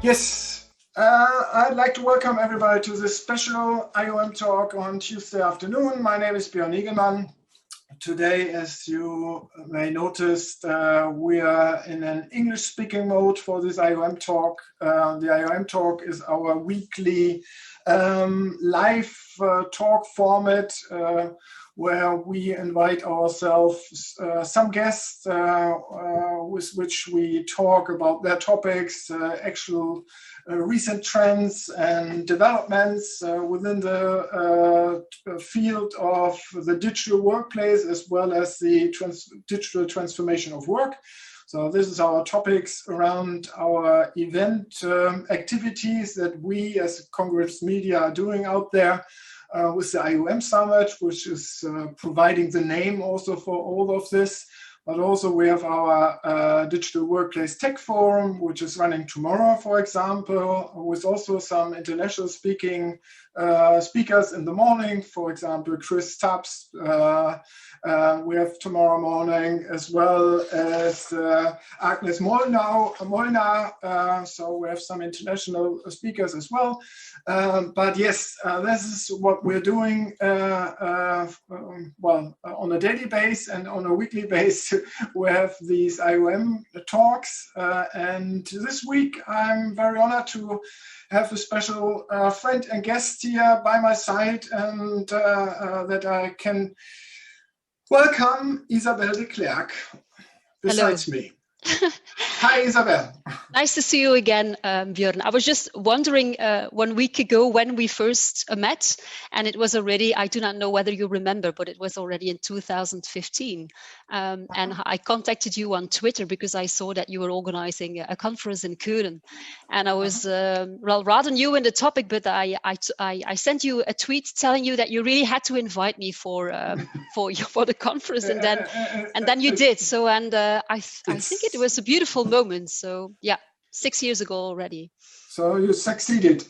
Yes, I'd like to welcome everybody to this special IOM talk on Tuesday afternoon. My name is Björn Nigelmann. Today, as you may notice, we are in an English-speaking mode for this IOM talk. The IOM talk is our weekly live talk format where we invite ourselves some guests with which we talk about their topics, actual recent trends and developments within the field of the digital workplace, as well as the digital transformation of work. So this is our topics around our event activities that we as Congress Media are doing out there with the IOM Summit, which is providing the name also for all of this. But also we have our Digital Workplace Tech Forum, which is running tomorrow, for example, with also some international speakers in the morning. For example, Chris Tubbs, we have tomorrow morning, as well as Agnes Molnar. So we have some international speakers as well. But yes, this is what we're doing, well, on a daily basis and on a weekly basis. We have these IOM talks, and this week I'm very honored to have a special friend and guest here by my side, and that I can welcome Isabel de Clercq besides me. Hi, Isabel. Nice to see you again, Björn. I was just wondering 1 week ago when we first met, and it was already, I do not know whether you remember, but it was already in 2015. And I contacted you on Twitter because I saw that you were organizing a conference in Keulen. And I was well, rather new in the topic, but I sent you a tweet telling you that you really had to invite me for the conference, and then you did. So, and I think it was a beautiful moment. So yeah, 6 years ago already. So you succeeded.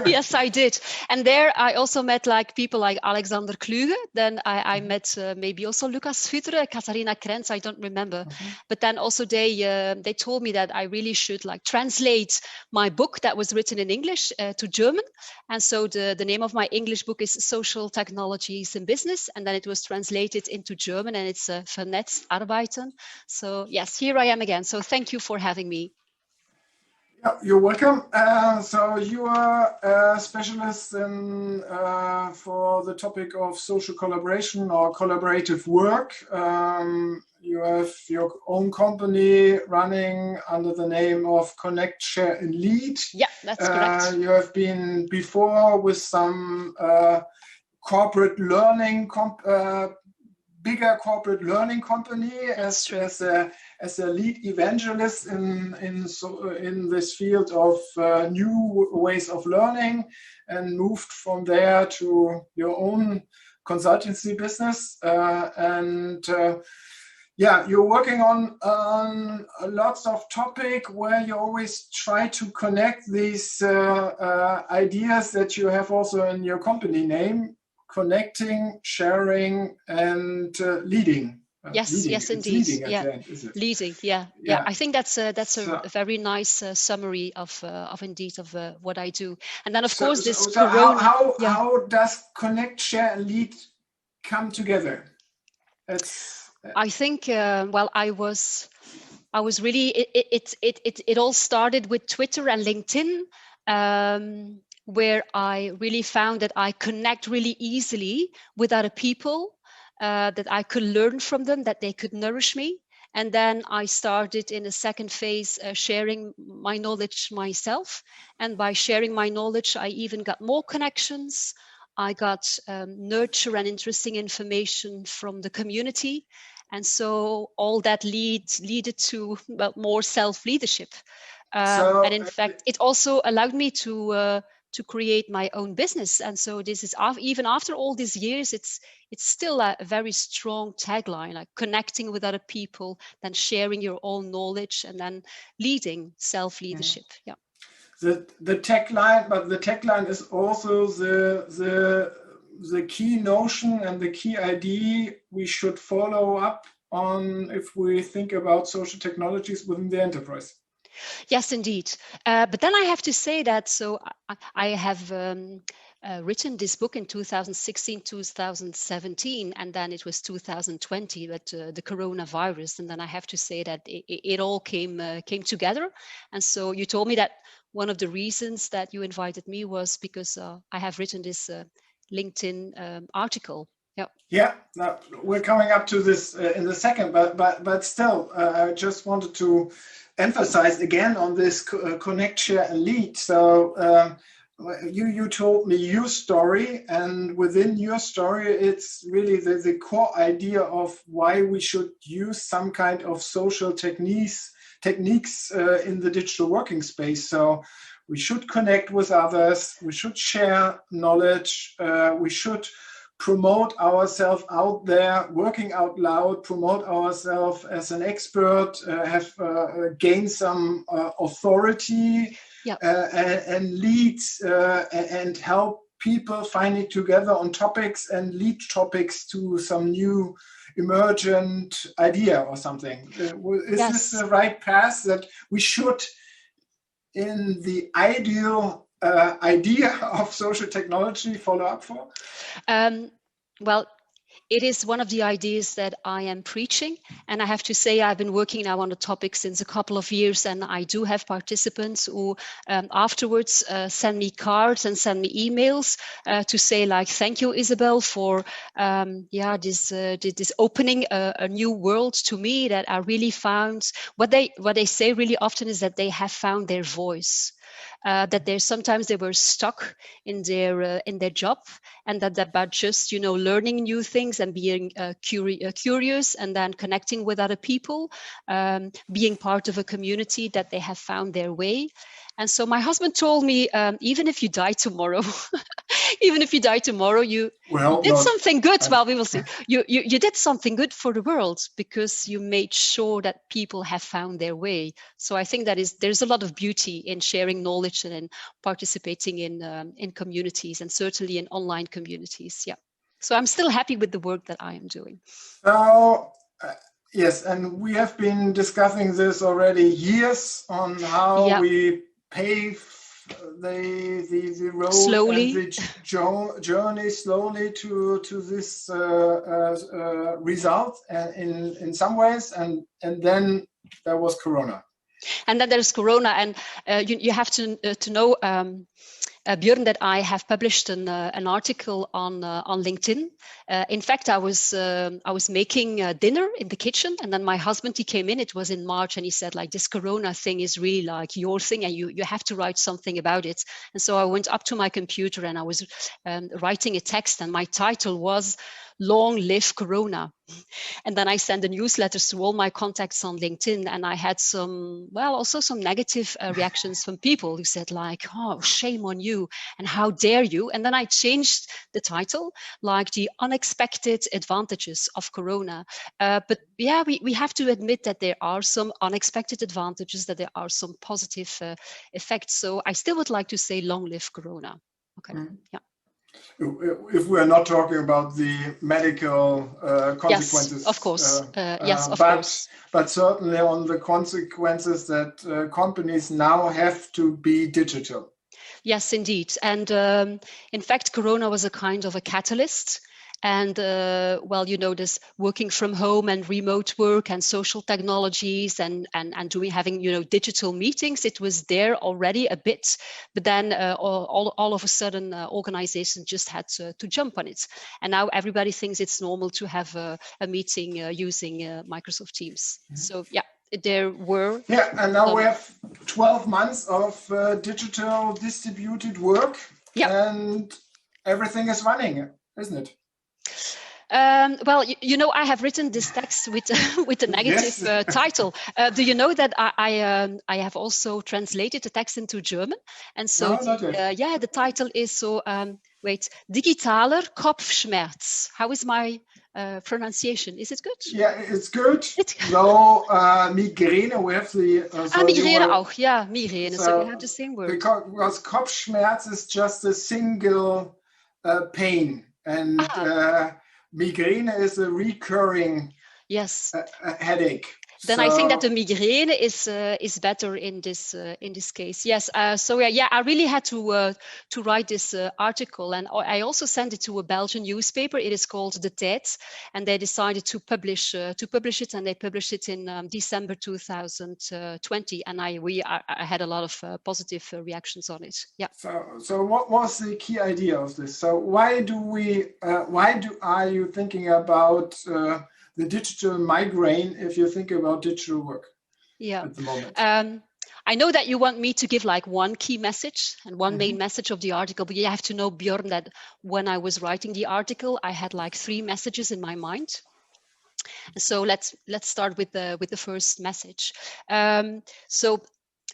Yes, I did. And there I also met people like Alexander Kluge. Then I met maybe also Lucas Futre, Katharina Krenz, I don't remember. But then also they told me that I really should translate my book that was written in English to German. And so the name of my English book is Social Technologies in Business. And then it was translated into German, and it's vernetzt Arbeiten. So yes, here I am again. So thank you for having me. You're welcome. So you are a specialist in, for the topic of social collaboration or collaborative work. You have your own company running under the name of Connect, Share and Lead. Yeah, that's correct. You have been before with some corporate learning bigger corporate learning company as a lead evangelist in this field of new ways of learning, and moved from there to your own consultancy business. Yeah, you're working on lots of topic where you always try to connect these ideas that you have also in your company name. Connecting, sharing, and leading. Yes, indeed. Leading. Yeah. I think that's a very nice summary of what I do. And then of course this Corona. How does Connect, Share, and Lead come together? I think well, I was really it all started with Twitter and LinkedIn. Where I really found that I connect really easily with other people, that I could learn from them, that they could nourish me. And then I started in a second phase sharing my knowledge myself. And by sharing my knowledge, I even got more connections. I got nurture and interesting information from the community. And so all that leaded to more self-leadership. And in fact, it also allowed me to create my own business. And so this is, even after all these years, it's still a very strong tagline, like connecting with other people, then sharing your own knowledge, and then leading self-leadership. Yeah. The tagline, but the tagline is also the key notion and the key idea we should follow up on if we think about social technologies within the enterprise. Yes, indeed. But then I have to say that, so I have written this book in 2016, 2017, and then it was 2020, but the coronavirus. And then I have to say that it all came together. And so you told me that one of the reasons that you invited me was because I have written this LinkedIn article. Yeah. Yeah, no, we're coming up to this in a second, but still, I just wanted to emphasize again on this connect, share, and lead. So you told me your story, and within your story, it's really the core idea of why we should use some kind of social techniques in the digital working space. So we should connect with others, we should share knowledge, we should promote ourselves out there, working out loud, promote ourselves as an expert, have gained some authority, Yeah. and lead and help people finding together on topics and lead topics to some new emergent idea or something. Is Yes. this the right path that we should, in the ideal idea of social technology, follow up for? Well, it is one of the ideas that I am preaching. And I have to say, I've been working now on the topic since a couple of years, and I do have participants who afterwards send me cards and send me emails to say, like, thank you, Isabel, for this opening a new world to me, that I really found what they say really often is that they have found their voice. That sometimes they were stuck in their job, and that by just learning new things and being curious and then connecting with other people, being part of a community, that they have found their way. And so my husband told me, even if you die tomorrow, even if you die tomorrow, you did something good. Well, we will see. You did something good for the world because you made sure that people have found their way. So I think there's a lot of beauty in sharing knowledge and in participating in communities, and certainly in online communities. Yeah. So I'm still happy with the work that I am doing. So yes, and we have been discussing this already years on how we pave the road slowly, and the journey slowly to this result in some ways, and then there was Corona. And then there's Corona, and you have to know, Björn, that I have published an article on LinkedIn. In fact, I was making dinner in the kitchen, and then my husband, he came in. It was in March, and he said, like, this Corona thing is really like your thing, and you have to write something about it. And so I went up to my computer and I was writing a text, and my title was "Long Live Corona." And then I sent the newsletters to all my contacts on LinkedIn, and I had also some negative reactions from people who said, like, oh, shame on you, and how dare you? And then I changed the title, like, the unexpected advantages of Corona. But yeah, we have to admit that there are some unexpected advantages, that there are some positive effects. So I still would like to say long live Corona. Okay. Yeah. If we are not talking about the medical consequences, yes, of course. Yes, of course. But certainly on the consequences that companies now have to be digital. Yes, indeed. And in fact, Corona was a kind of a catalyst. And this working from home and remote work and social technologies and having digital meetings, it was there already a bit, but then all of a sudden organizations just had to jump on it, and now everybody thinks it's normal to have a meeting using Microsoft Teams. Mm-hmm. So yeah, there were and now we have 12 months of digital distributed work, and everything is running, isn't it? Well, I have written this text with a negative title. Do you know that I have also translated the text into German? And so the title is digitaler Kopfschmerz. How is my pronunciation? Is it good? Yeah, it's good. Migräne, we have the... Migräne auch, yeah, Migräne. So you have the same word. Because Kopfschmerz is just a single pain. And Migräne is a recurring headache. Then I think that the migraine is better in this case. Yes. So yeah, I really had to write this article, and I also sent it to a Belgian newspaper. It is called De Tijd, and they decided to publish it, and they published it in December 2020. And I had a lot of positive reactions on it. Yeah. So what was the key idea of this? So why are you thinking about the digital migraine if you think about digital work? Yeah. At the moment. I know that you want me to give like one key message and one main message of the article, but you have to know, Björn, that when I was writing the article, I had like 3 messages in my mind. So let's start with the first message. So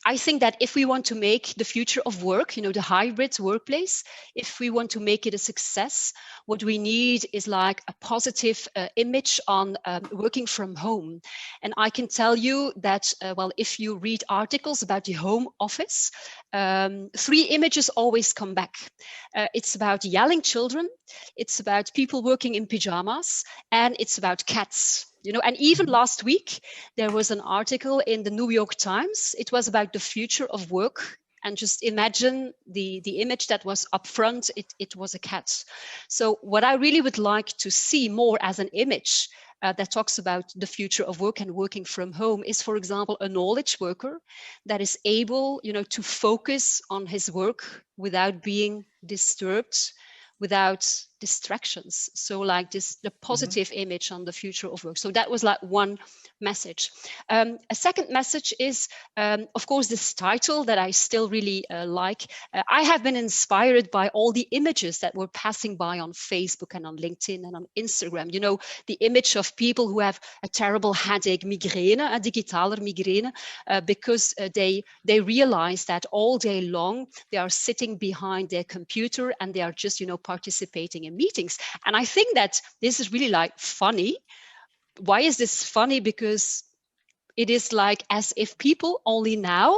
I think that if we want to make the future of work, the hybrid workplace, if we want to make it a success, what we need is like a positive image on working from home. And I can tell you that, well, if you read articles about the home office, 3 images always come back. It's about yelling children, it's about people working in pajamas, and it's about cats. And even last week, there was an article in the New York Times. It was about the future of work. And just imagine the image that was up front, it was a cat. So what I really would like to see more as an image that talks about the future of work and working from home is, for example, a knowledge worker that is able, to focus on his work without being disturbed, without distractions. So like the positive image on the future of work. So that was like one message. A second message is, of course, this title that I still really like. I have been inspired by all the images that were passing by on Facebook and on LinkedIn and on Instagram. The image of people who have a terrible headache, Migräne, a digitale Migräne, because they realize that all day long they are sitting behind their computer and they are just, participating in meetings. And I think that this is really like funny. Why is this funny? Because it is like as if people only now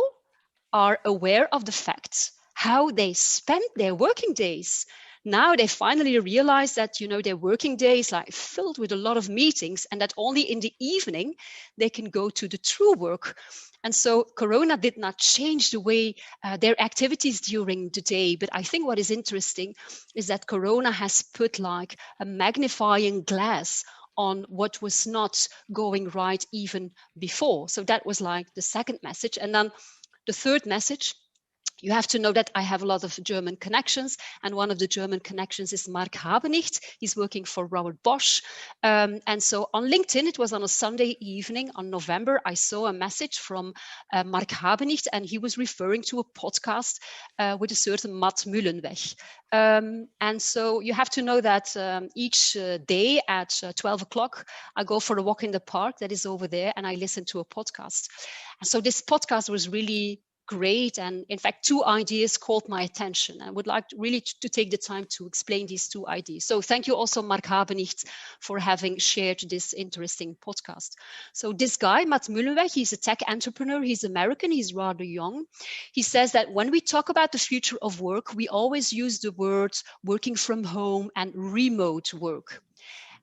are aware of the fact how they spend their working days. Now they finally realize that, their working day is like filled with a lot of meetings, and that only in the evening they can go to the true work. And so Corona did not change the way their activities during the day. But I think what is interesting is that Corona has put like a magnifying glass on what was not going right even before. So that was like the second message. And then the third message, you have to know that I have a lot of German connections, and one of the German connections is Mark Habenicht. He's working for Robert Bosch. And so on LinkedIn, it was on a Sunday evening on November, I saw a message from Mark Habenicht, and he was referring to a podcast with a certain Matt Mullenweg. And so you have to know that each day at 12 o'clock, I go for a walk in the park that is over there, and I listen to a podcast. And so this podcast was really great. And in fact, 2 ideas caught my attention. I would like really to take the time to explain these 2 ideas. So thank you also, Mark Habenicht, for having shared this interesting podcast. So this guy, Matt Mullenweg, he's a tech entrepreneur. He's American. He's rather young. He says that when we talk about the future of work, we always use the words working from home and remote work.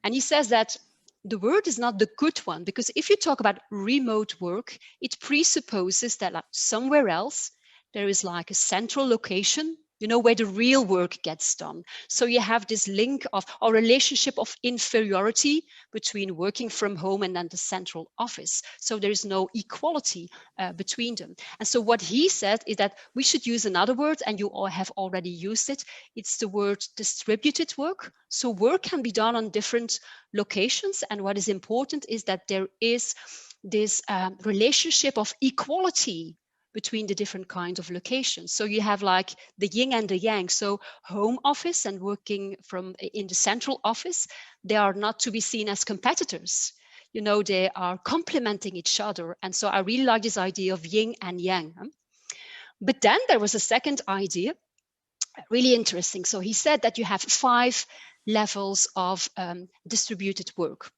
And he says that the word is not the good one, because if you talk about remote work, it presupposes that like somewhere else there is like a central location, where the real work gets done. So you have this link of or relationship of inferiority between working from home and then the central office. So there is no equality between them. And so what he said is that we should use another word, and you all have already used it. It's the word distributed work. So work can be done on different locations. And what is important is that there is this relationship of equality between the different kinds of locations. So you have like the yin and the yang. So home office and working in the central office, they are not to be seen as competitors. They are complementing each other. And so I really like this idea of yin and yang. But then there was a second idea, really interesting. So he said that you have 5 levels of distributed work.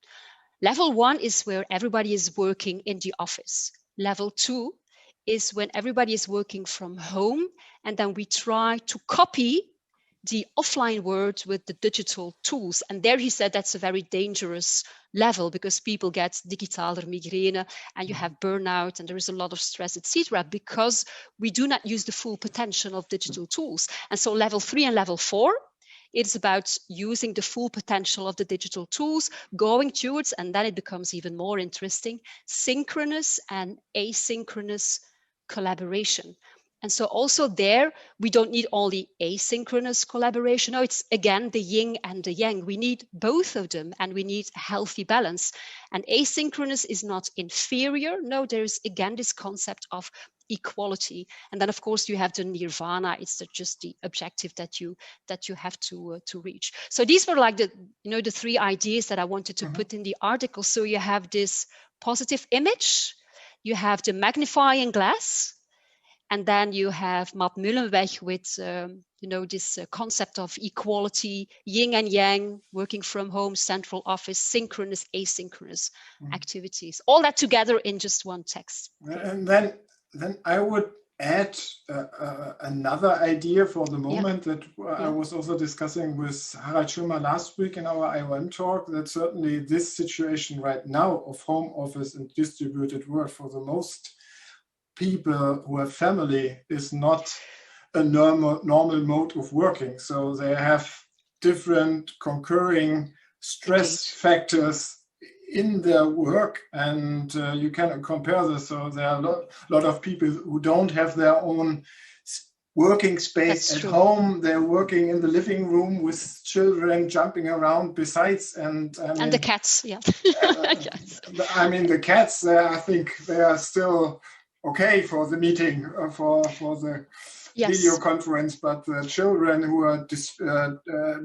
Level 1 is where everybody is working in the office. Level 2 is when everybody is working from home, and then we try to copy the offline world with the digital tools. And there he said that's a very dangerous level, because people get digitale Migräne and you have burnout and there is a lot of stress, etc., because we do not use the full potential of digital tools. And so level 3 and level 4, it's about using the full potential of the digital tools, going towards, and then it becomes even more interesting, synchronous and asynchronous collaboration. And so also there, we don't need only asynchronous collaboration. No, it's again the yin and the yang. We need both of them, and we need a healthy balance. And asynchronous is not inferior. No, there is again this concept of equality. And then of course you have the nirvana. It's just the objective that you have to reach. So these were like the the 3 ideas that I wanted to put in the article. So you have this positive image, you have the magnifying glass, and then you have Matt Mullenweg with, this concept of equality, yin and yang, working from home, central office, synchronous, asynchronous activities. All that together in just one text. And then I would add another idea for the moment that I was also discussing with Harald Schirmer last week in our IOM talk, that certainly this situation right now of home office and distributed work for the most people who have family is not a normal mode of working. So they have different concurring stress factors in their work, and you can compare this. So there are a lot of people who don't have their own working space at home. They're working in the living room with children jumping around besides, and the cats, yes. I mean, the cats, I think they are still okay for the meeting, for the video conference, but the children who are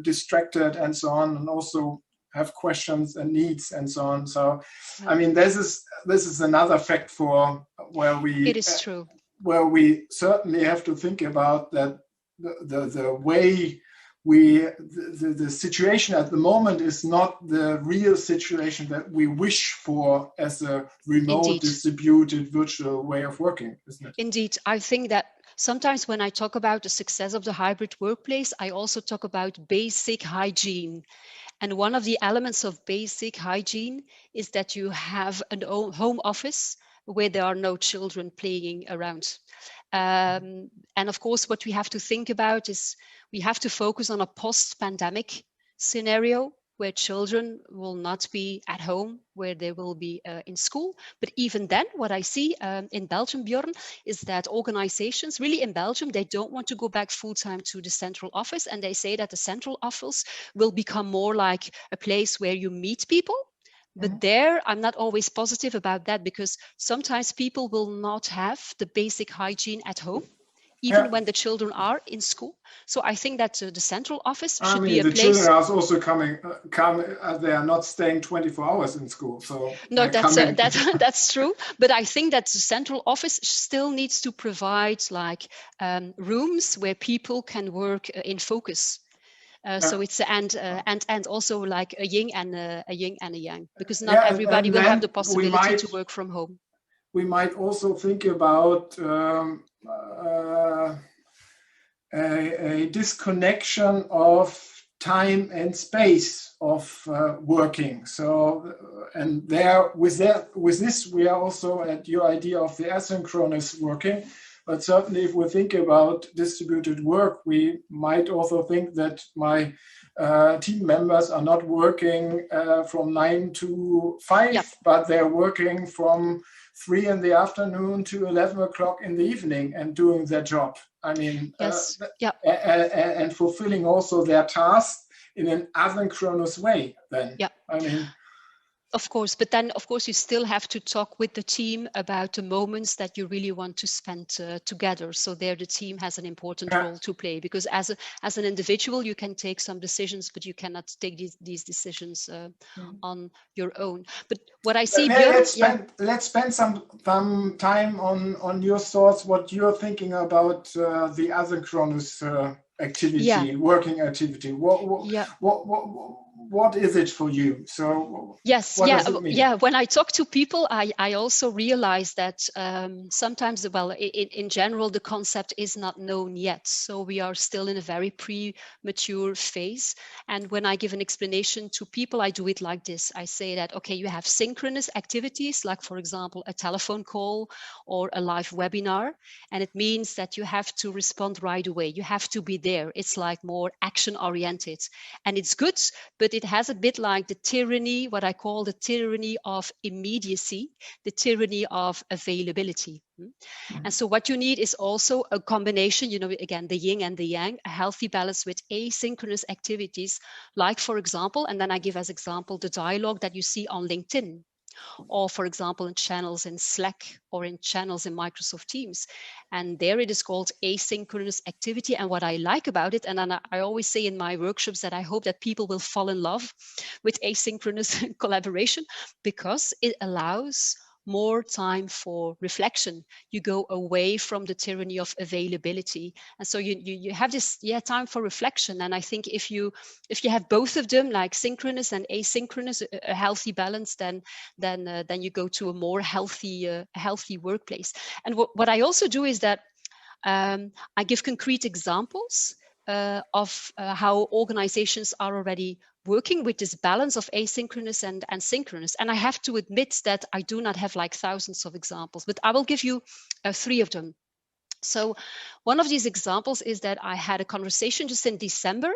distracted and so on, and also have questions and needs and so on. So, I mean, this is another fact for where we. It is true. Where we certainly have to think about that the way the situation at the moment is not the real situation that we wish for as a remote, distributed, virtual way of working, isn't it? Indeed. I think that sometimes when I talk about the success of the hybrid workplace, I also talk about basic hygiene. And one of the elements of basic hygiene is that you have a home office where there are no children playing around. And of course, what we have to think about is we have to focus on a post-pandemic scenario where children will not be at home, where they will be in school. But even then, what I see in Belgium, Bjorn, is that organizations really in Belgium, they don't want to go back full-time to the central office. And they say that the central office will become more like a place where you meet people. But there, I'm not always positive about that, because sometimes people will not have the basic hygiene at home, even when the children are in school. So I think that the central office should be a place. The children are also come. They are not staying 24 hours in school. So no, that's true. But I think that the central office still needs to provide like rooms where people can work in focus. So it's and also like a yin and a yang, because not everybody will have the possibility to work from home. We might also think about a disconnection of time and space of working. So, and with this, we are also at your idea of the asynchronous working. But certainly, if we think about distributed work, we might also think that my team members are not working from 9 to 5, but they're working from 3 in the afternoon to 11 o'clock in the evening and doing their job. I mean, and fulfilling also their tasks in an asynchronous way. Then, I mean. Of course, but then of course you still have to talk with the team about the moments that you really want to spend together. So there the team has an important role to play, because as an individual you can take some decisions, but you cannot take these decisions on your own. But what I see, let's spend some time on your thoughts, what you're thinking about the asynchronous activity, working activity. what is it for you? So yes, what yeah, does it mean? yeah. When I talk to people, I also realize that sometimes, well, in general, the concept is not known yet. So we are still in a very premature phase. And when I give an explanation to people, I do it like this. I say that, okay, you have synchronous activities, like, for example, a telephone call or a live webinar. And it means that you have to respond right away. You have to be there. It's like more action oriented. And it's good, but it has a bit like the tyranny, what I call the tyranny of immediacy, the tyranny of availability. And so what you need is also a combination, again, the yin and the yang, a healthy balance with asynchronous activities, like, for example, and then I give as example the dialogue that you see on LinkedIn, or, for example, in channels in Slack or in channels in Microsoft Teams. And there it is called asynchronous activity. And what I like about it, and then I always say in my workshops that I hope that people will fall in love with asynchronous collaboration, because it allows more time for reflection. You go away from the tyranny of availability, and so you have this time for reflection. And I think if you have both of them, like synchronous and asynchronous, a healthy balance, then you go to a more healthy workplace. And what I also do is that I give concrete examples of how organizations are already working with this balance of asynchronous and synchronous. And I have to admit that I do not have like thousands of examples, but I will give you 3 of them. So one of these examples is that I had a conversation just in December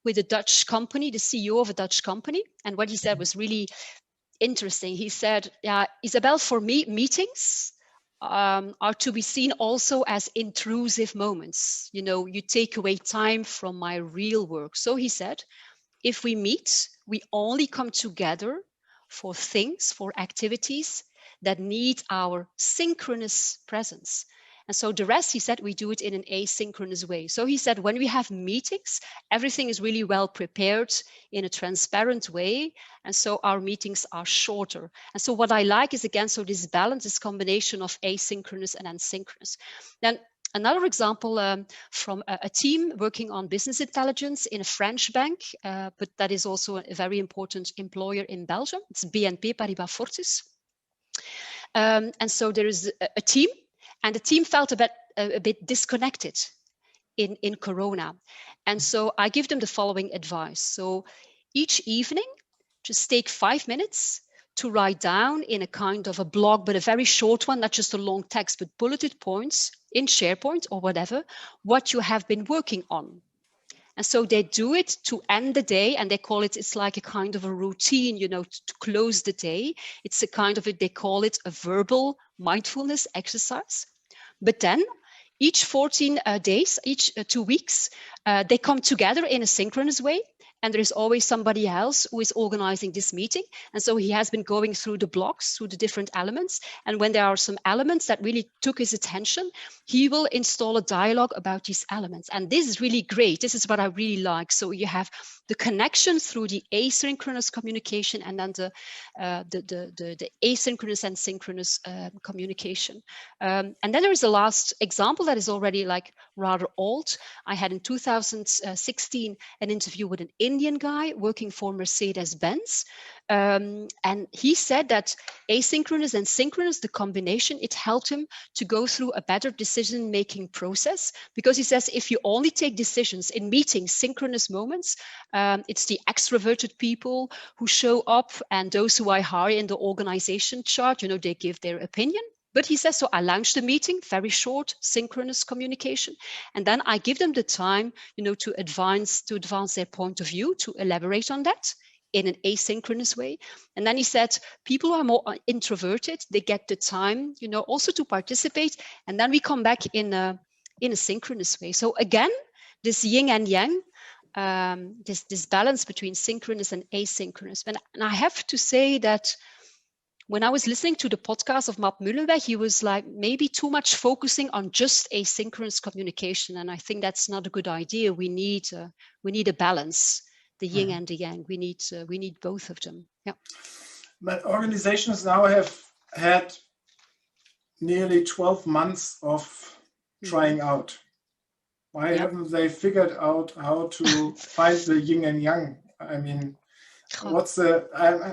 with a Dutch company, the CEO of a Dutch company. And what he said was really interesting. He said, yeah, Isabel, for me, meetings are to be seen also as intrusive moments. You take away time from my real work. So he said, if we meet, we only come together for things, for activities that need our synchronous presence. And so the rest, he said, we do it in an asynchronous way. So he said, when we have meetings, everything is really well prepared in a transparent way. And so our meetings are shorter. And so what I like is, again, so this balance, this combination of asynchronous and asynchronous. Then another example from a team working on business intelligence in a French bank, but that is also a very important employer in Belgium. It's BNP Paribas Fortis. And so there is a team, and the team felt a bit disconnected in Corona. And so I give them the following advice. So each evening, just take 5 minutes to write down in a kind of a blog, but a very short one, not just a long text, but bulleted points in SharePoint or whatever, what you have been working on. And so they do it to end the day, and they call it, it's like a kind of a routine, to close the day. It's a kind of they call it a verbal mindfulness exercise. But then each 14 days, each 2 weeks, they come together in a synchronous way. And there is always somebody else who is organizing this meeting. And so he has been going through the blocks, through the different elements. And when there are some elements that really took his attention, he will install a dialogue about these elements. And this is really great. This is what I really like. So you have the connection through the asynchronous communication, and then the asynchronous and synchronous communication. And then there is the last example that is already like rather old. I had in 2016 an interview with an Indian guy working for Mercedes-Benz. And he said that asynchronous and synchronous, the combination, it helped him to go through a better decision-making process, because he says if you only take decisions in meetings, synchronous moments, it's the extroverted people who show up, and those who I hire in the organization chart, they give their opinion. But he says, so I launched the meeting, very short, synchronous communication. And then I give them the time, to advance their point of view, to elaborate on that in an asynchronous way. And then he said, people who are more introverted, they get the time, also to participate. And then we come back in a synchronous way. So again, this yin and yang, this balance between synchronous and asynchronous. And I have to say that when I was listening to the podcast of Map Mullenweg, he was like maybe too much focusing on just asynchronous communication. And I think that's not a good idea. We need a balance, the yin and the yang. We need both of them. Yeah. But organizations now have had nearly 12 months of trying out. Why haven't they figured out how to find the yin and yang? I mean, what's the,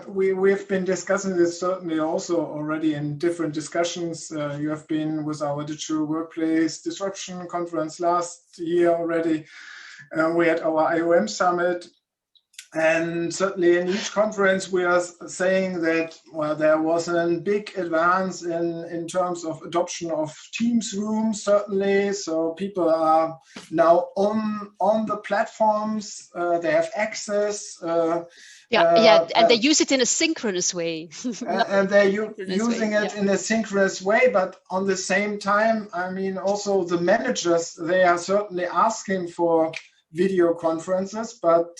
we've been discussing this certainly also already in different discussions. You have been with our digital workplace disruption conference last year already. We had our IOM summit. And certainly in each conference, we are saying that, well, there was a big advance in terms of adoption of Teams rooms, certainly. So people are now on the platforms, they have access. And they use it in a synchronous way. And they're using it in a synchronous way, but on the same time, I mean, also the managers, they are certainly asking for video conferences, but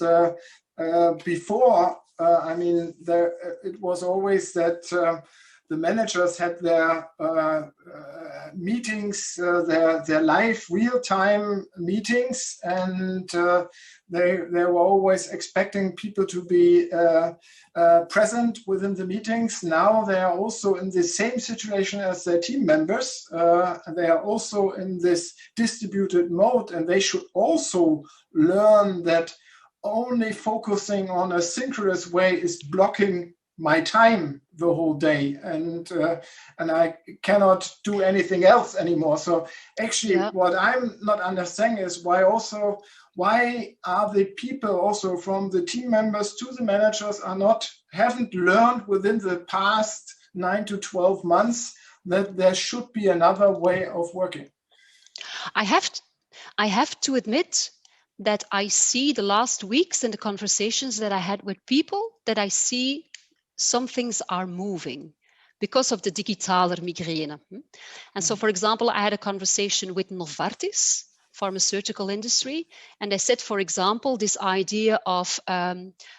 before, I mean, it was always that the managers had their meetings, their live real-time meetings, and they were always expecting people to be present within the meetings. Now they are also in the same situation as their team members. They are also in this distributed mode, and they should also learn that only focusing on a synchronous way is blocking my time the whole day, and I cannot do anything else anymore. So actually, what I'm not understanding is why are the people also from the team members to the managers haven't learned within the past 9 to 12 months that there should be another way of working. I have to admit that I see the last weeks and the conversations that I had with people, that I see some things are moving because of the digitale Migräne. And so, for example, I had a conversation with Novartis, pharmaceutical industry, and they said, for example, this idea of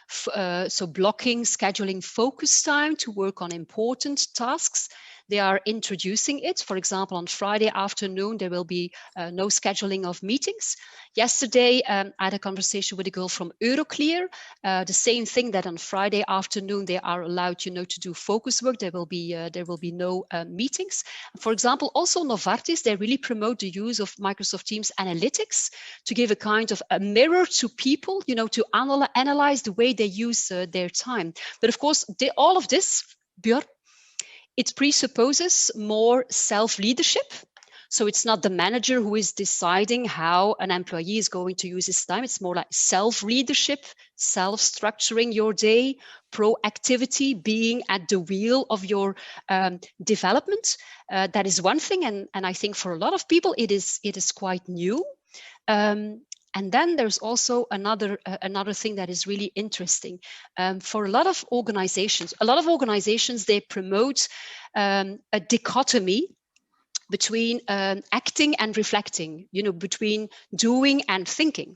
so blocking, scheduling focus time to work on important tasks. They are introducing it. For example, on Friday afternoon, there will be no scheduling of meetings. Yesterday, I had a conversation with a girl from Euroclear. The same thing, that on Friday afternoon, they are allowed, to do focus work. There will be no meetings. For example, also Novartis, they really promote the use of Microsoft Teams Analytics to give a kind of a mirror to people, to analyze the way they use their time. But of course, all of this, Björn, it presupposes more self-leadership. So it's not the manager who is deciding how an employee is going to use his time. It's more like self-leadership, self-structuring your day, proactivity, being at the wheel of your development. That is one thing. And I think for a lot of people, it is quite new. And then there's also another thing that is really interesting. For a lot of organizations, they promote a dichotomy between acting and reflecting, between doing and thinking.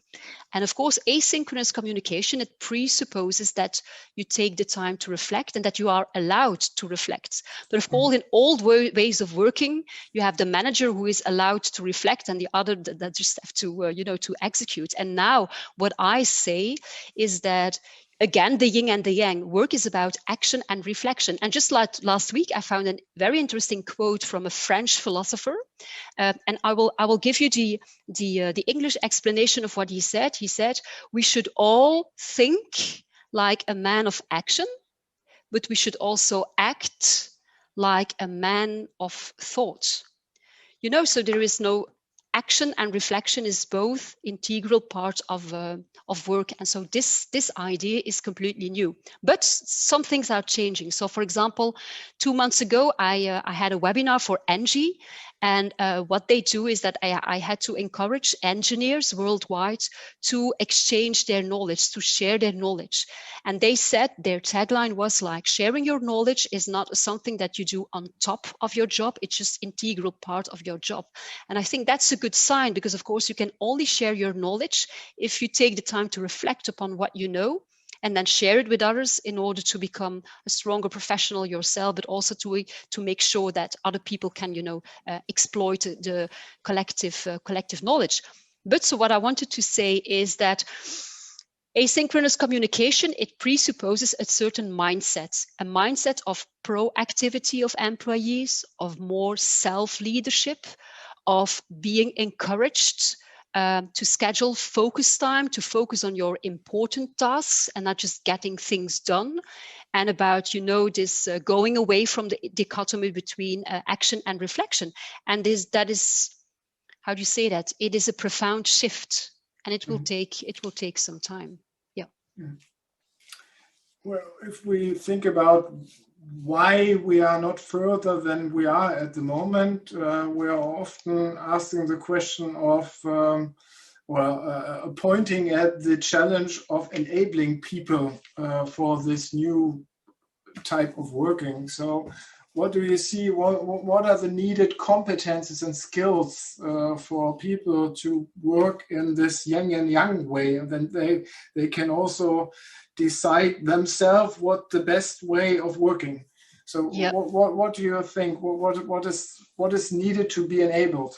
And of course, asynchronous communication, it presupposes that you take the time to reflect and that you are allowed to reflect. But of course, in old ways of working, you have the manager who is allowed to reflect and the other that just have to, to execute. And now what I say is that, again, the yin and the yang. Work is about action and reflection. And just like last week, I found a very interesting quote from a French philosopher, and I will give you the English explanation of what he said. He said, "We should all think like a man of action, but we should also act like a man of thought." So there is no action, and reflection is both integral part of work. And so this idea is completely new, but some things are changing. So for example, 2 months ago, I had a webinar for Engie, and what they do is that I had to encourage engineers worldwide to exchange their knowledge, to share their knowledge. And they said their tagline was like, sharing your knowledge is not something that you do on top of your job, it's just integral part of your job. And I think that's a good sign, because of course you can only share your knowledge if you take the time to reflect upon what you know and then share it with others in order to become a stronger professional yourself, but also to make sure that other people can, exploit the collective knowledge. But so what I wanted to say is that asynchronous communication, it presupposes a certain mindset, a mindset of proactivity of employees, of more self-leadership, of being encouraged to schedule focus time, to focus on your important tasks and not just getting things done, and about, this going away from the dichotomy between action and reflection. And that is, how do you say that? It is a profound shift, and it will take some time. Yeah. Well, if we think about why we are not further than we are at the moment, we are often asking the question of, pointing at the challenge of enabling people for this new type of working. So what do you see? What are the needed competences and skills for people to work in this yin and yang way? And then they can also decide themselves what the best way of working. So what do you think? What is needed to be enabled?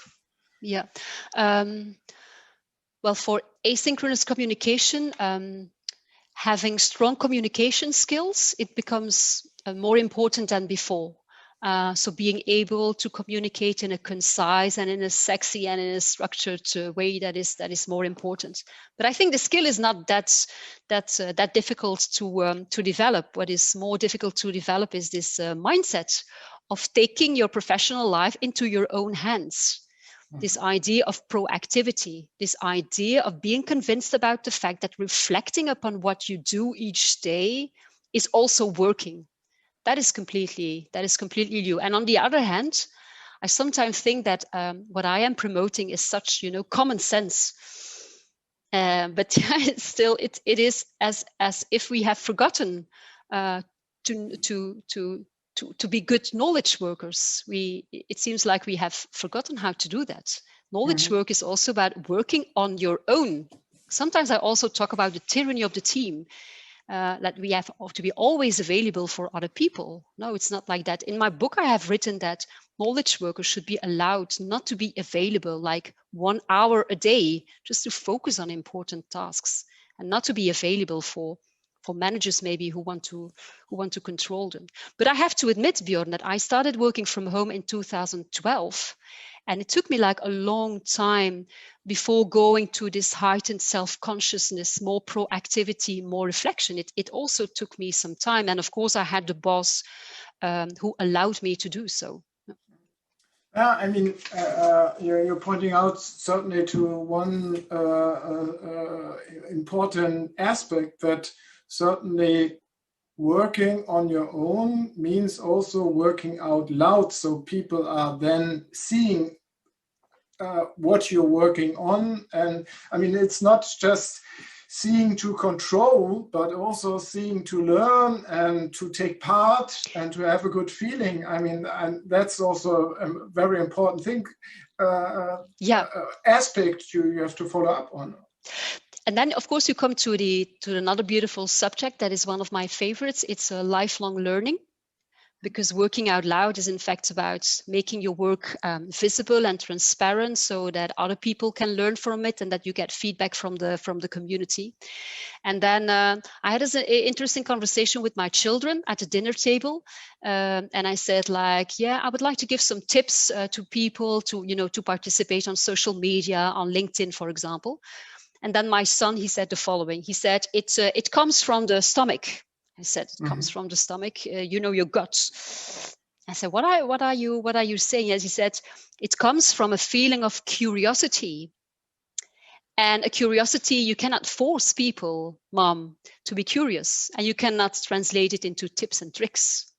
Yeah. Well, for asynchronous communication, having strong communication skills, it becomes more important than before. So being able to communicate in a concise and in a sexy and in a structured way, that is more important. But I think the skill is not that difficult to develop. What is more difficult to develop is this mindset of taking your professional life into your own hands. This idea of proactivity, this idea of being convinced about the fact that reflecting upon what you do each day is also working. That is completely new. And on the other hand, I sometimes think that what I am promoting is such, common sense. But it is as if we have forgotten to be good knowledge workers. It seems like we have forgotten how to do that. Knowledge work is also about working on your own. Sometimes I also talk about the tyranny of the team. That we have to be always available for other people. No, it's not like that. In my book, I have written that knowledge workers should be allowed not to be available like 1 hour a day, just to focus on important tasks, and not to be available for managers maybe who want to control them. But I have to admit, Björn, that I started working from home in 2012. And it took me like a long time before going to this heightened self-consciousness, more proactivity, more reflection. It also took me some time. And of course, I had the boss who allowed me to do so. Yeah, I mean, you're pointing out certainly to one important aspect, that certainly working on your own means also working out loud, so people are then seeing what you're working on. And I mean, it's not just seeing to control, but also seeing to learn and to take part and to have a good feeling. I mean, and that's also a very important thing, aspect you have to follow up on. And then, of course, you come to another beautiful subject that is one of my favorites. It's lifelong learning, because working out loud is in fact about making your work visible and transparent, so that other people can learn from it and that you get feedback from the community. And then I had an interesting conversation with my children at the dinner table, and I said, I would like to give some tips to people to participate on social media, on LinkedIn, for example. And then my son, he said the following. He said, it comes from the stomach. I said, it comes from the stomach, your guts. I said, what are you saying? As he said, it comes from a feeling of curiosity. And a curiosity, you cannot force people, Mom, to be curious. And you cannot translate it into tips and tricks.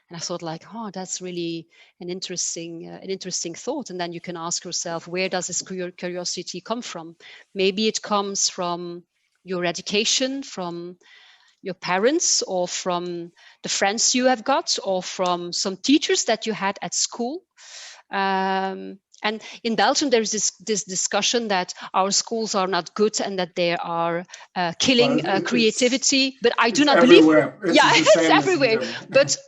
And I thought that's really an interesting thought. And then you can ask yourself, where does this curiosity come from? Maybe it comes from your education, from your parents, or from the friends you have got, or from some teachers that you had at school. And in Belgium, there's this discussion that our schools are not good and that they are killing creativity. But I do not believe. It's everywhere. It's everywhere. But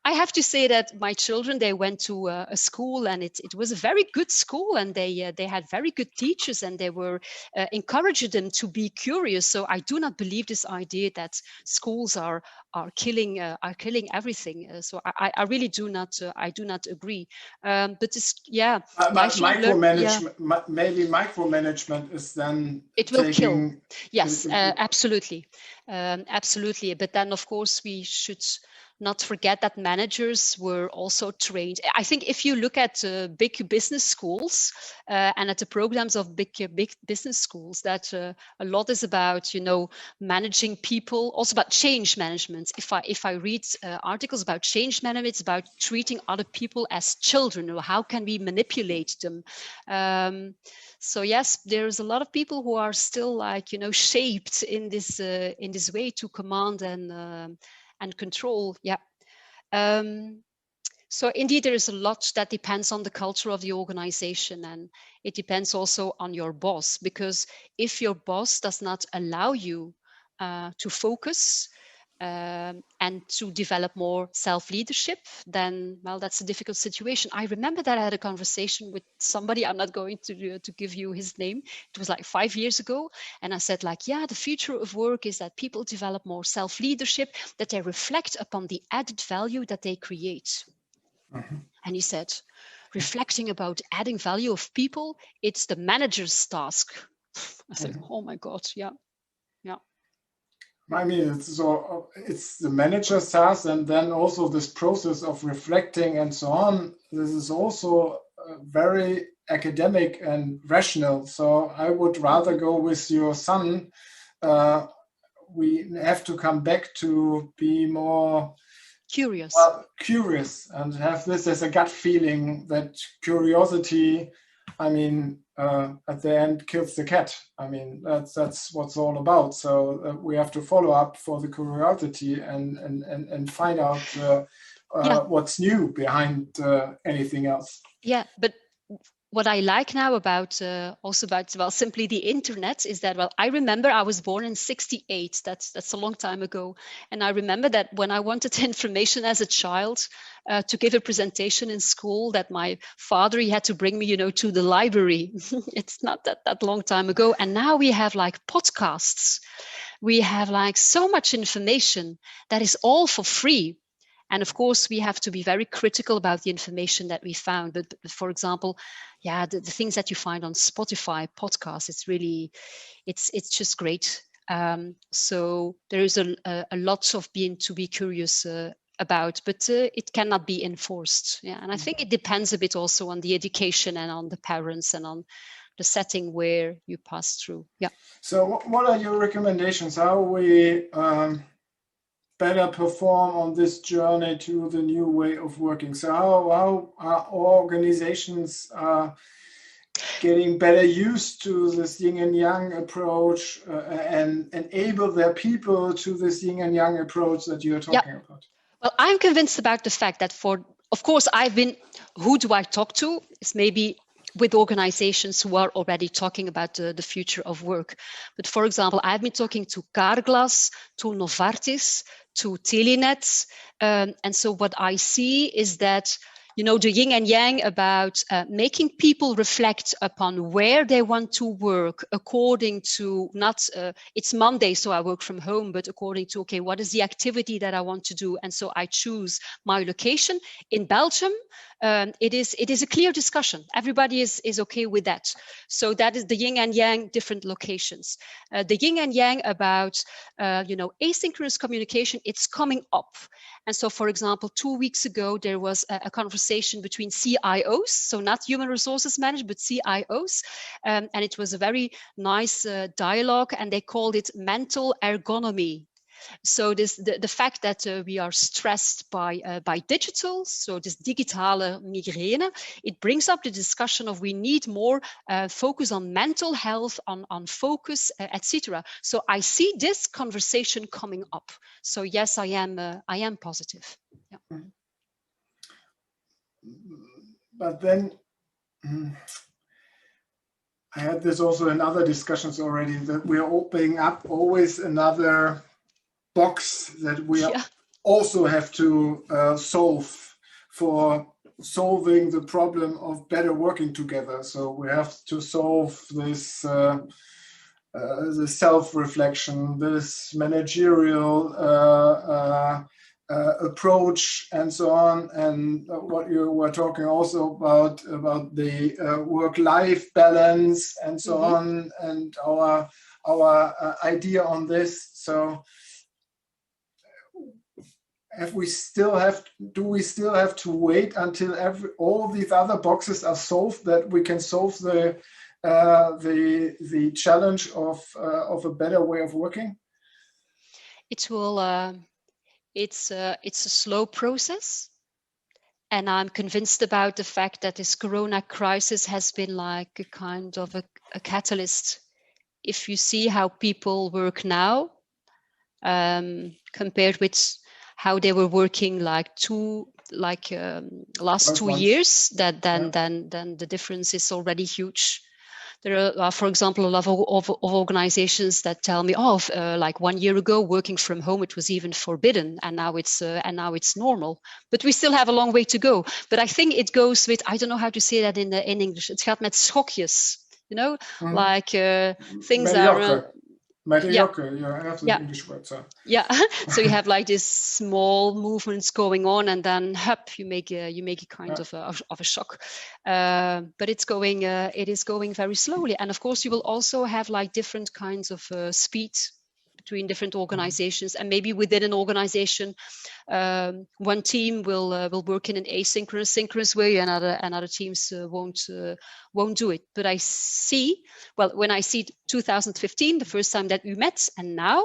I have to say that my children, they went to a school, and it was a very good school, and they had very good teachers, and they were encouraging them to be curious. So I do not believe this idea that schools are killing everything. So I really do not agree. But this, yeah, micromanagement, maybe micromanagement is then it will kill. Yes, absolutely, absolutely. But then, of course, we should not forget that managers were also trained. I think if you look at big business schools and at the programs of big business schools, that a lot is about, managing people, also about change management. If I read articles about change management, it's about treating other people as children, or how can we manipulate them. So yes, there's a lot of people who are still shaped in this way to command and control. Yeah. So indeed, there is a lot that depends on the culture of the organization, and it depends also on your boss, because if your boss does not allow you to focus and to develop more self-leadership, then, well, that's a difficult situation. I remember that I had a conversation with somebody, I'm not going to give you his name, it was like 5 years ago, and I said, yeah, the future of work is that people develop more self-leadership, that they reflect upon the added value that they create. Mm-hmm. And he said, reflecting about adding value of people, it's the manager's task. I said, mm-hmm. Oh my God, yeah. I mean, it's the manager's task, and then also this process of reflecting and so on. This is also very academic and rational. So I would rather go with your son. We have to come back to be more curious. Curious, and have this as a gut feeling that curiosity, I mean, at the end kills the cat. I mean, that's what's all about. So we have to follow up for the curiosity and find out what's new behind anything else. Yeah, but what I like now about simply the internet is that, well, I remember I was born in 1968. That's a long time ago. And I remember that when I wanted information as a child to give a presentation in school, that my father, he had to bring me, to the library. It's not that long time ago. And now we have podcasts. We have so much information that is all for free. And of course, we have to be very critical about the information that we found. But for example, the things that you find on Spotify podcasts, it's just great. So there is a lot of to be curious about, but it cannot be enforced. Yeah, and I think it depends a bit also on the education and on the parents and on the setting where you pass through. Yeah. So what are your recommendations? How we better perform on this journey to the new way of working? So how are organizations getting better used to this yin and yang approach and enable their people to this yin and yang approach that you're talking about? Well, I'm convinced about the fact that of course, who do I talk to? It's maybe with organizations who are already talking about the future of work. But for example, I've been talking to Carglass, to Novartis, to Telenet. And so what I see is that, the yin and yang about making people reflect upon where they want to work according to it's Monday, so I work from home, but according to, okay, what is the activity that I want to do? And so I choose my location. In Belgium, it is a clear discussion. Everybody is okay with that. So that is the yin and yang, different locations. The yin and yang about, asynchronous communication, it's coming up. And so, for example, 2 weeks ago, there was a conversation between CIOs, so not human resources managers, but CIOs. And it was a very nice dialogue, and they called it mental ergonomy. So the fact that we are stressed by digital, so this digitale Migräne, it brings up the discussion of we need more focus on mental health, on focus, etc. So I see this conversation coming up. So yes, I am positive. Yeah. But then I had this also in other discussions already, that we are opening up always another box that we are also have to solving the problem of better working together. So we have to solve this the self-reflection, this managerial approach, and so on. And what you were talking also about the work-life balance, and so on, and our idea on this. So do we still have to wait until all these other boxes are solved that we can solve the challenge of a better way of working? It will. It's a slow process, and I'm convinced about the fact that this Corona crisis has been like a kind of a catalyst. If you see how people work now, compared with how they were working last 2 years, then the difference is already huge. There are, for example, a lot of organizations that tell me, like 1 year ago, working from home, it was even forbidden, and now it's normal. But we still have a long way to go. But I think it goes with, I don't know how to say that in English. Het gaat met schokjes, like things are. Mediocre, you have the English word. So. Yeah, so you have like these small movements going on, and then you make a kind of a shock. But it is going very slowly, and of course you will also have like different kinds of speed between different organizations, and maybe within an organization, one team will work in an asynchronous, synchronous way, and other teams won't do it. But I see, when I see 2015, the first time that we met, and now,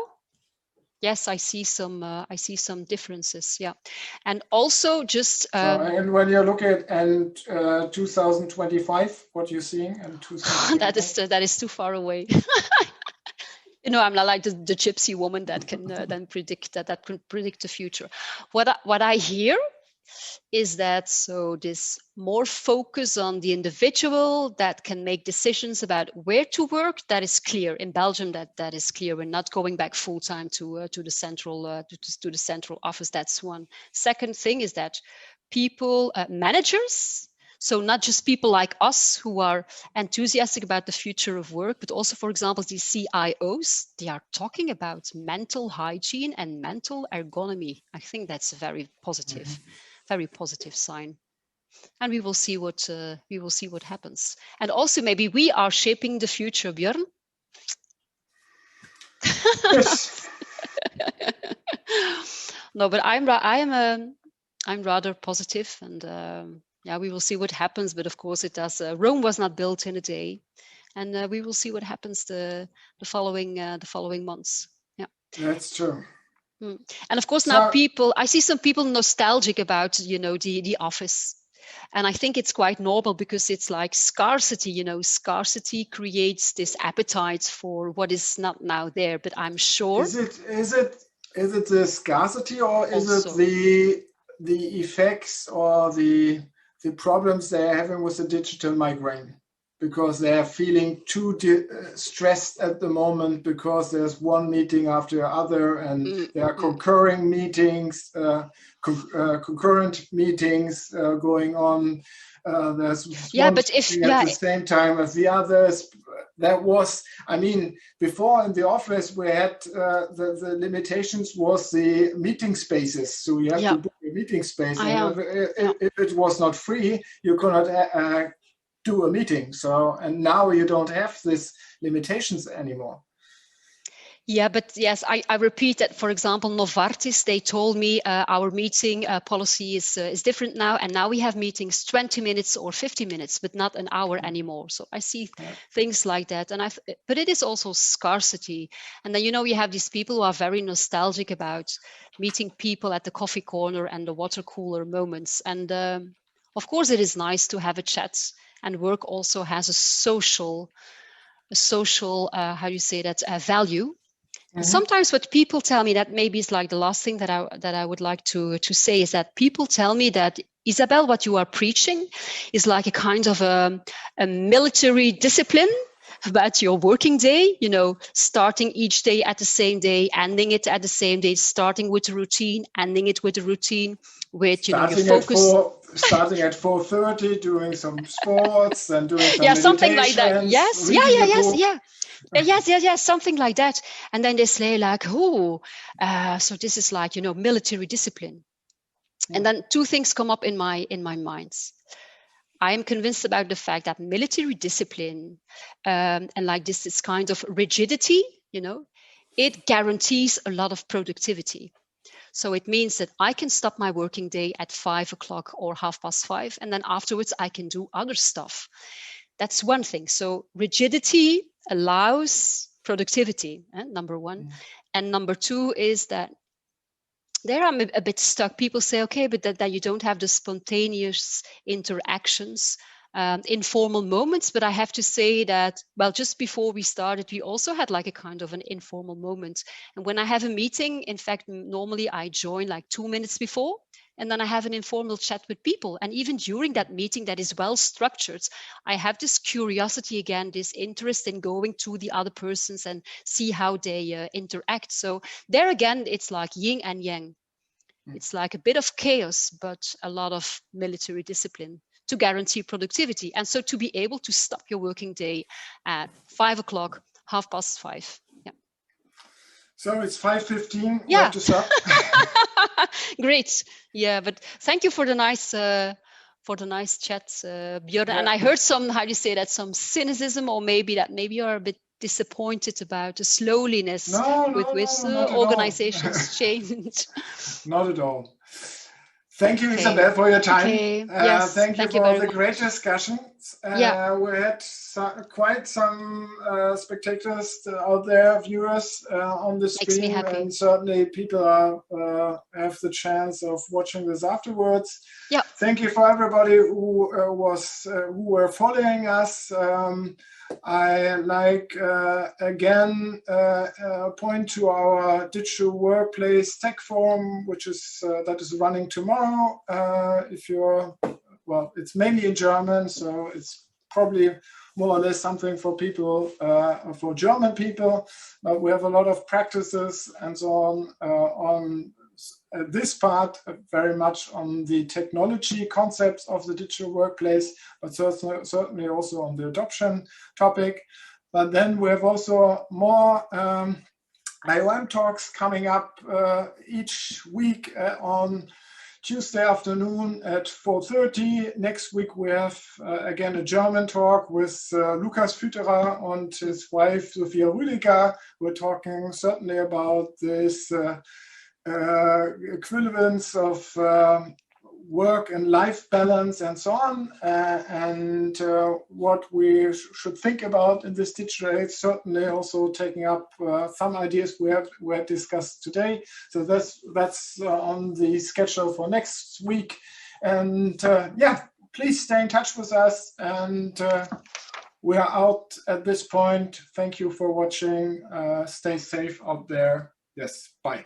yes, I see some differences. Yeah, and also just. And when you look at 2025, what you're seeing, and 2025? that is too far away. I'm not like the gypsy woman that can then predict the future. What I hear is that this more focus on the individual that can make decisions about where to work, that is clear in Belgium. That is clear. We're not going back full time to the central office. That's one. Second thing is that people, managers. So not just people like us who are enthusiastic about the future of work, but also, for example, these CIOs, they are talking about mental hygiene and mental ergonomy. I think that's a very positive sign. And we will see what happens. And also maybe we are shaping the future, Björn. Yes. No, but I'm rather positive, and we will see what happens. But of course, it does. Rome was not built in a day, and we will see what happens the following months. Yeah, that's true. And of course, now I see some people nostalgic about the office, and I think it's quite normal because it's like scarcity. Scarcity creates this appetite for what is not now there. But I'm sure. Is it the scarcity, or is it the effects or the problems they're having with the digital migraine, because they're feeling too stressed at the moment because there's one meeting after the other, and there are concurrent meetings going on. There's one but if at the same time as the others. That was, before in the office we had the limitations was the meeting spaces. So you have to book a meeting space. If it was not free, you could not do a meeting. So, and now you don't have these limitations anymore. Yeah, but yes, I repeat that, for example, Novartis, they told me our meeting policy is different now. And now we have meetings 20 minutes or 50 minutes, but not an hour anymore. So I see things like that. But it is also scarcity. And then, you have these people who are very nostalgic about meeting people at the coffee corner and the water cooler moments. And of course, it is nice to have a chat, and work also has a social value. Sometimes what people tell me, that maybe is like the last thing that I would like to say, is that people tell me that, Isabel, what you are preaching is like a kind of a military discipline about your working day, starting each day at the same day, ending it at the same day, starting with a routine, ending it with a routine, with your focus. Starting at 4:30, doing some sports and doing some meditations. Something like that. Yes, yes, something like that. And then they say like, so this is like, military discipline. And then two things come up in my minds. I am convinced about the fact that military discipline and like this kind of rigidity, it guarantees a lot of productivity. So it means that I can stop my working day at 5 o'clock or 5:30, and then afterwards I can do other stuff. That's one thing. So rigidity allows productivity, number one. And number two is that there I'm a bit stuck. People say, okay, but that you don't have the spontaneous interactions, informal moments. But I have to say that, well, just before we started, we also had like a kind of an informal moment. And when I have a meeting, in fact, normally I join like 2 minutes before, and then I have an informal chat with people. And even during that meeting that is well structured, I have this curiosity again, this interest in going to the other persons and see how they interact. So there again, it's like yin and yang. It's like a bit of chaos, but a lot of military discipline to guarantee productivity. And so to be able to stop your working day at 5 o'clock, 5:30. Yeah. So it's 5:15. Yeah. We have to stop. Great. Yeah, but thank you for the nice chat, Björn. Yeah. And I heard some, how do you say that, some cynicism, or maybe you're a bit disappointed about the slowness with which organizations change. Not at all. Thank you, Isabel, for your time. Okay. Yes, thank you for the great discussions. We had quite some spectators out there, viewers on the stream. Makes me happy. And certainly people have the chance of watching this afterwards. Yeah. Thank you for everybody who were following us. I like again point to our digital workplace tech forum, which is that is running tomorrow. It's mainly in German, so it's probably more or less something for people, for German people. But we have a lot of practices and so on this part, very much on the technology concepts of the digital workplace, but certainly also on the adoption topic. But then we have also more IOM talks coming up each week on Tuesday afternoon at 4:30. Next week we have again a German talk with Lukas Fütterer and his wife Sophia Rüdiger. We're talking certainly about this equivalence of work and life balance and so on, and what we should think about in this digital age, certainly also taking up some ideas we have discussed today. So that's on the schedule for next week. And please stay in touch with us, and we are out at this point. Thank you for watching. Stay safe out there. Yes, bye.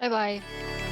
Bye-bye.